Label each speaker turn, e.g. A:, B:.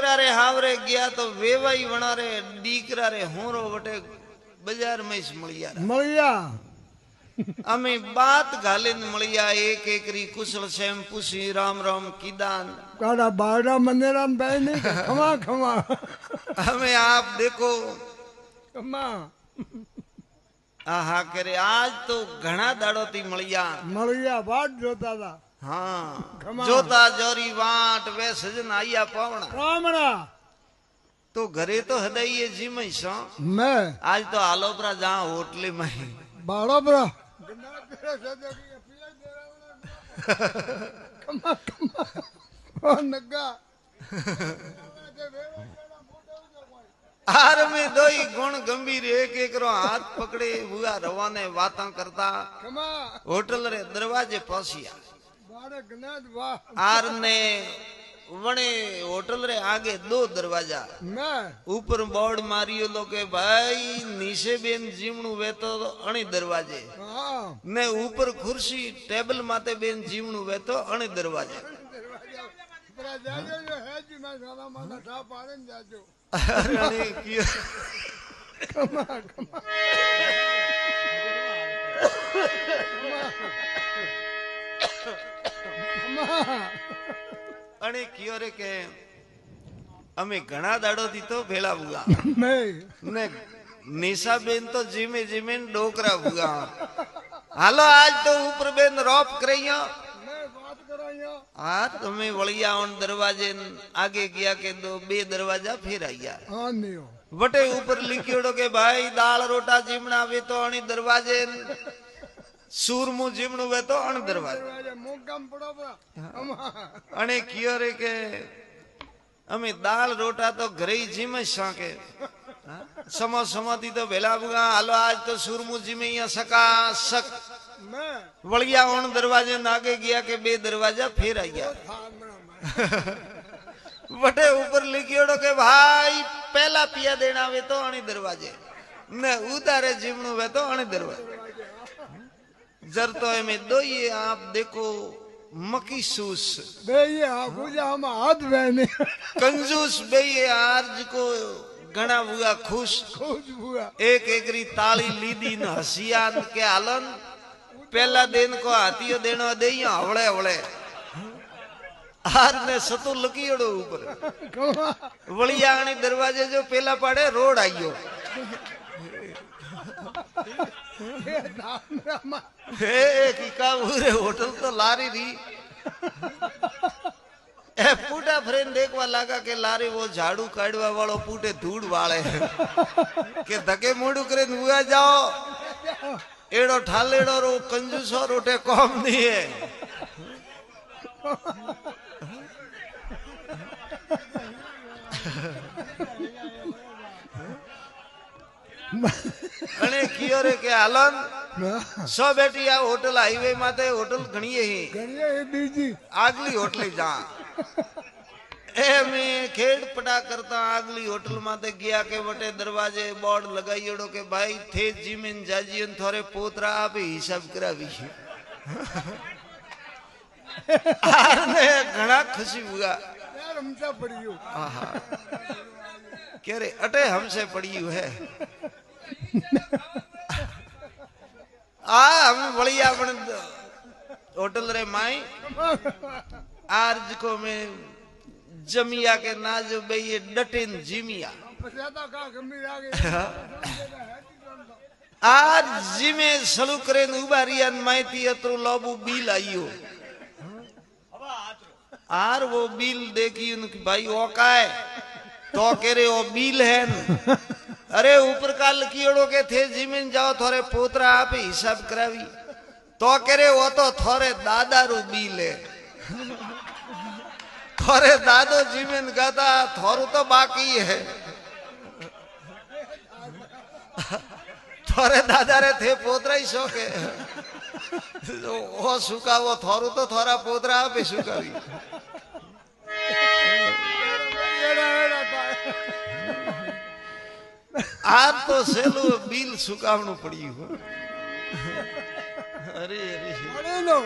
A: दीकरा रे हावरे गया तो वेवाई वणा रे दीकरा रे होरो वटे बाजार में मळिया
B: मळिया
A: अमे बात घालिन मळिया एक एकरी कुशल सेम पुसी राम राम कीदान
B: काड़ा बाड़ा मंदिरा में बैठने खमा खमा
A: हमें आप देखो
B: खमा
A: आहा करे आज तो घना दाड़ो थी
B: मळिया बाट जोता था
A: हाँ
B: खमा।
A: जोता जोरी वाट वे सजन आया पावना
B: कामड़ा
A: तो घरे तो हदाइए जी में सो
B: मैं
A: आज तो आलोपरा जहाँ होटले में
B: बाड़ा बड़ा खमा खमा ओ नग्गा
A: हार में दोई गुण गंभीर एक एक रो हाथ पकड़े हुआ रवाने बातां करता
B: खमा
A: होटल रे दरवाजे पहुंचिया
B: बाड़ा गनाद वाह
A: आर ने वणे होटल रे आगे दो दरवाजा
B: मैं
A: ऊपर बोर्ड मारियो लो के भाई नीचे बेन जीवणु वेतो अणी दरवाजे
B: हाँ
A: ने ऊपर खुर्सी टेबल माते बेन जीवणु वेतो अणी दरवाजे
B: तेरा जाजो जो है जी मैं साला माना था पालन जाजो
A: अरे कियो
B: खमा खमा
A: अणे कियो रे के અમે ઘણા દાડોથી તો ભેળા ભૂગા
B: मैं
A: ને નિશા બેન તો જીમે જીમે ડોકરા ભૂગા હાલો આજ તો ઉપર બેન રોપ કરૈયા
B: मैं बात कराइयो
A: હા તમે વળિયા ઓન દરવાજે આગે ગયા કે દો બે દરવાજા ફેરાયા
B: हाँ नहीं
A: વટે ઉપર લીખ્યોડો કે ભાઈ દાળ રોટા જીમણા વે તો અણી દરવાજે सूरमू जीमणु वे तो अण दरवाजे
B: मुकम पड़ो पड़ा
A: अणे कियो रे के अमे दाल रोटा तो घरे ही जीमे साके समो समाती तो भेला बुगा हालो आज तो सूरमू जीमे या सका सक
B: मैं
A: वळिया ओण दरवाजे नागे गया के बे दरवाजा फेर आ गया वटे ऊपर लिखियोड़ो के भाई पहला पिया देना वे तो अणी दरवाजे ने उतारे जीमणु वे तो अणी दरवाजे जर तो में दो ये आप देखो मकी सूस
B: बे ये आखुजा हम हाथ बहने
A: कंजूस बे ये आर्ज को घना हुआ खुश
B: खुश हुआ
A: एक एकरी ताली लीदी न हसियान के आलन पहला दिन को हाथियो देनो दे हवड़े हवड़े आर ने सतु लकीड़ो ऊपर वलियाणी दरवाजे जो पहला पाड़े रोड आइयो हे की का पूरे होटल तो लारी री ए पूटा फ्रेंड देखवा लगा के लारी वो झाड़ू काढ़वा वालो पूटे धूड़ वाले के धके मोड़ू करे हुआ जाओ एड़ो ठालेड़ो रो कंजूसो रोटे कौम नहीं है अने कियो रे के आलन सो बेटी आ होटल हाईवे माते होटल घणीए ही
B: बीजी
A: आगली होटल जा ए में खेड़ पटा करता आगली होटल माते गया के वटे दरवाजे बोर्ड लगाईड़ो के भाई थे जीमेन जाजीन थोरे पोतरा आप हिसाब करावी आने घणा खुशी हुआ
B: यार हमसे पड़ियो
A: आहा कह रे अटे हमसे पड़ी है हम बढ़िया होटल रे माई आर्ज को में जमिया के नाजो बे ये डटेन जिमिया आज जिमे सलू करे उबारियन माइती अतरो लोबू बिल आइयो आर वो बिल देखी उनकी भाई ओकाए तो कह रहे वो बिल है अरे ऊपर का लकीड़ो के थे जिमीन जाओ थोड़े पोतरा आप हिसाब करावी तो कह रहे वो तो थोड़े दादा रू बिल है थोड़े दादो जिमीन गाता थोड़ू तो बाकी है थोड़े दादा रे थे पोतरा ही शौक है वो सुखा वो थोड़ू तो थोड़ा पोतरा आप ही सुखावी आज तो सेलो बिल सुकावनु पड़ी हो अरे
B: अरे लो